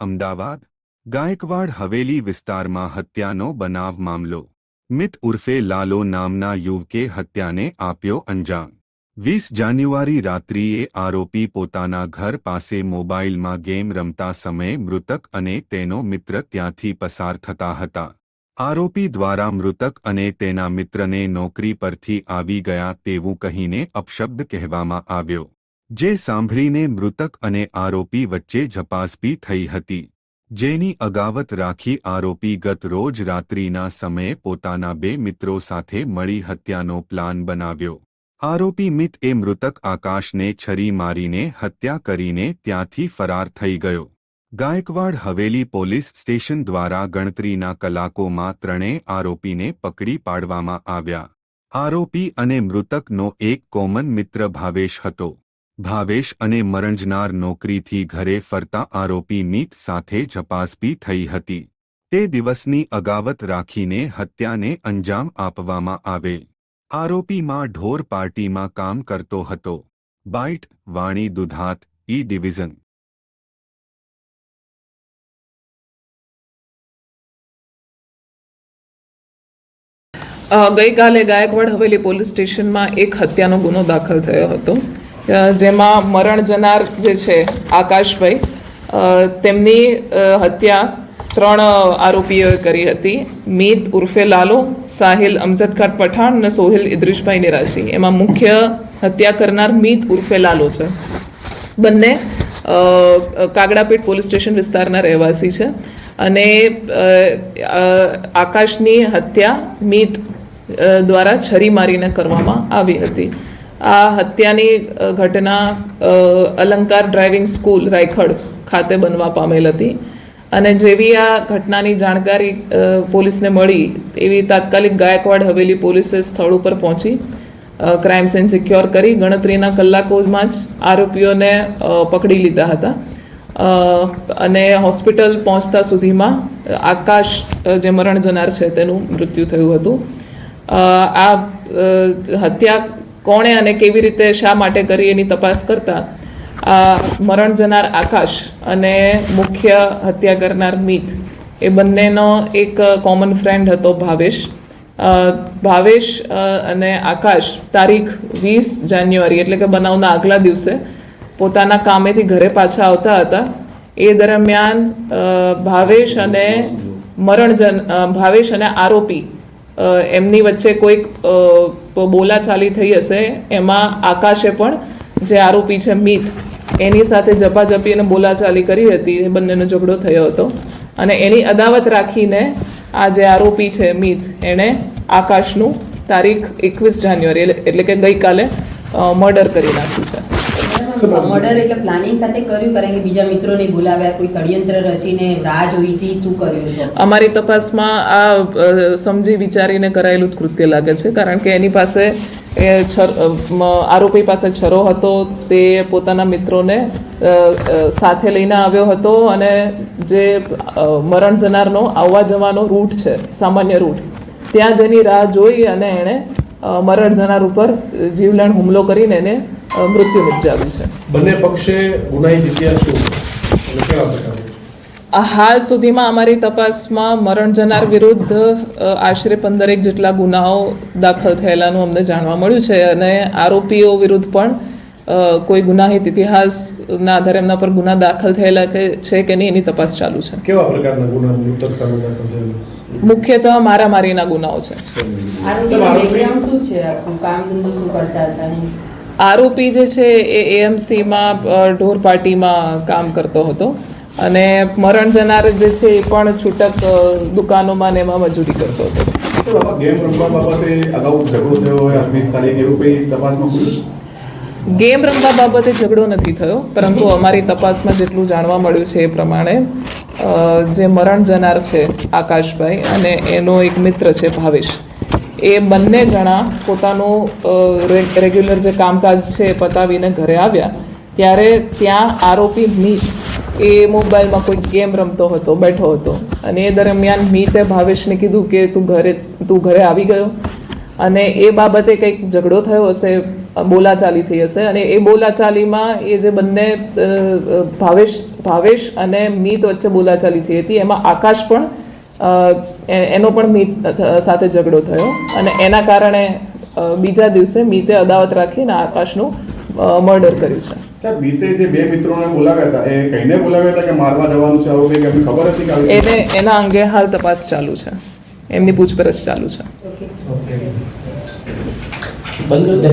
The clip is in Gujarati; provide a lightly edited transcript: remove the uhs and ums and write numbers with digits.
અમદાવાદ ગાયકવાડ હવેલી વિસ્તારમાં હત્યાનો બનાવ મામલો મિત ઉર્ફે લાલો નામના યુવકે હત્યાને આપ્યો અંજામ 20 જાન્યુઆરી રાત્રિએ આરોપી પોતાના ઘર પાસે મોબાઈલમાં ગેમ રમતા સમયે મૃતક અને તેનો મિત્ર ત્યાંથી પસાર થતા હતા આરોપી દ્વારા મૃતક અને તેના મિત્રને નોકરી પરથી આવી ગયા તેવું કહીને અપશબ્દ કહેવામાં આવ્યો જે સાંભળીને મૃતક અને આરોપી વચ્ચે ઝપાઝપી થઈ હતી જેની અગાવત રાખી આરોપી ગત રોજ રાત્રિના સમયે પોતાના બે મિત્રો સાથે મળી હત્યાનો પ્લાન બનાવ્યો આરોપી મિત એ મૃતક આકાશને છરી મારીને હત્યા કરીને ત્યાંથી ફરાર થઈ ગયો ગાયકવાડ હવેલી પોલીસ સ્ટેશન દ્વારા ગણતરીના કલાકોમાં ત્રણેય આરોપીને પકડી પાડવામાં આવ્યા આરોપી અને મૃતકનો એક કોમન મિત્ર ભાવેશ હતો ભાવેશ અને મરંજનાર નોકરીથી ઘરે ફરતા આરોપી મિત સાથે ઝપાઝપી થઈ હતી તે દિવસની અગાવત રાખીને હત્યાને અંજામ આપવામાં આવે આરોપીમાં ઢોર પાર્ટીમાં કામ કરતો હતો બાઇટ વાણી દુધાત ઈ ડિવિઝન ગઈકાલે ગાયકવાડ હવેલી પોલીસ સ્ટેશનમાં એક હત્યાનો ગુનો દાખલ થયો હતો જેમાં મરણ જનાર જે છે આકાશભાઈ તેમની હત્યા 3 આરોપીઓએ કરી હતી મીત ઉર્ફે લાલો સાહિલ અમજદખાન પઠાણ અને સોહિલ ઇદ્રીશભાઈ નિરાશી એમાં મુખ્ય હત્યા કરનાર મીત ઉર્ફે લાલો છે બંને કાગડાપીઠ પોલીસ સ્ટેશન વિસ્તારના રહેવાસી છે અને આકાશની હત્યા મીત દ્વારા છરી મારીને કરવામાં આવી હતી આ હત્યાની ઘટના અલંકાર ડ્રાઇવિંગ સ્કૂલ રાયખડ ખાતે બનવા પામેલ હતી અને જેવી આ ઘટનાની જાણકારી પોલીસને મળી એવી તાત્કાલિક ગાયકવાડ હવેલી પોલીસે સ્થળ ઉપર પહોંચી ક્રાઇમ સીન સિક્યોર કરી ગણતરીના કલાકોમાં જ આરોપીઓને પકડી લીધા હતા અને હોસ્પિટલ પહોંચતા સુધીમાં આકાશ જે મરણ જનાર છે તેનું મૃત્યુ થયું હતું આ હત્યા કોણે અને કેવી રીતે શા માટે કરી એની તપાસ કરતા આ મરણ જનાર આકાશ અને મુખ્ય હત્યા કરનાર મીત એ બંનેનો એક કોમન ફ્રેન્ડ હતો ભાવેશ અને આકાશ તારીખ 20 જાન્યુઆરી એટલે કે બનાવના આગલા દિવસે પોતાના કામેથી ઘરે પાછા આવતા હતા એ દરમિયાન ભાવેશ અને આરોપી એમની વચ્ચે કોઈક બોલાચાલી થઈ હશે એમાં આકાશે પણ જે આરોપી છે મીત એની સાથે ઝપાઝપી અને બોલાચાલી કરી હતી એ બંનેનો ઝઘડો થયો હતો અને એની અદાવત રાખીને આ જે આરોપી છે મીત એણે આકાશનું તારીખ 21 જાન્યુઆરી એટલે કે ગઈકાલે મર્ડર કરી નાખ્યું છે મર્ડર એટલે પ્લાનિંગ સાથે કર્યું કારણ કે બીજા મિત્રોને બોલાવ્યા કોઈ ષડયંત્ર રચીને રાહ જોઈથી શું કર્યું છે અમારી તપાસમાં આ સમજી વિચારીને કરાયેલું જ કૃત્ય લાગે છે કારણ કે એની પાસે આરોપી પાસે છરો હતો તે પોતાના મિત્રોને સાથે લઈને આવ્યો હતો અને જે મરણ જનારનો આવવા જવાનો રૂટ છે સામાન્ય રૂટ ત્યાં જેની રાહ જોઈ અને એણે મરણ જનાર ઉપર જીવલેણ હુમલો કરીને એને મૃત્યુ નિપજાવ્યું છે બંને પક્ષે ગુનાહિત ઇતિહાસ શું કેવા પ્રકારનો હાલ સુધીમાં અમારી તપાસમાં મરણ જનાર વિરુદ્ધ આશરે 15 જેટલા ગુનાઓ દાખલ થયેલાનું અમને જાણવા મળ્યું છે અને આરોપીઓ વિરુદ્ધ પણ કોઈ ગુનાહિત ઇતિહાસના આધારે એમના પર ગુના દાખલ થયેલા છે કે નહીં એની તપાસ ચાલુ છે કેવા પ્રકારના ગુના મૃતક સામે દાખલ થયેલા મુખ્યતઃ મારામારીના ગુનાઓ છે આરોપી જે છે એ એએમસીમાં ઢોર પાર્ટીમાં કામ કરતો હતો અને મરણ જનાર જે છે એ પણ છૂટક દુકાનોમાં ને એમાં મજૂરી કરતો હતો ગેમ રમવા બાબતે અગાઉ ઝઘડો થયો હોય 28 તારીખે એવું કંઈ તપાસમાં ગેમ રમવા બાબતે ઝઘડો નથી થયો પરંતુ અમારી તપાસમાં જેટલું જાણવા મળ્યું છે એ પ્રમાણે જે મરણ જનાર છે આકાશભાઈ અને એનો એક મિત્ર છે ભાવેશ એ બંને જણા પોતાનું રેગ્યુલર જે કામકાજ છે એ પતાવીને ઘરે આવ્યા ત્યારે ત્યાં આરોપી મીત એ મોબાઈલમાં કોઈ ગેમ રમતો હતો બેઠો હતો અને એ દરમિયાન મીતે ભાવેશને કીધું કે તું ઘરે આવી ગયો અને એ બાબતે કંઈક ઝઘડો થયો હશે બોલાચાલી થઈ હશે અને એ બોલાચાલીમાં એ જે બંને ભાવેશ અને મીત વચ્ચે બોલાચાલી થઈ હતી એમાં આકાશ પણ એનો પણ મીત સાથે ઝઘડો થયો અને એના કારણે બીજા દિવસે મીતે અદાવત રાખીને આકાશનું મર્ડર કર્યું છે. સાહેબ બીતે જે બે મિત્રોને બોલાવ્યા હતા એ કહીને બોલાવ્યા હતા કે મારવા જવાનું છે આવું કંઈક એમને ખબર હતી કે આવી રીતે? એના અંગે હાલ તપાસ ચાલુ છે, એમની પૂછપરછ ચાલુ છે. ઓકે. બંધ કરી દે.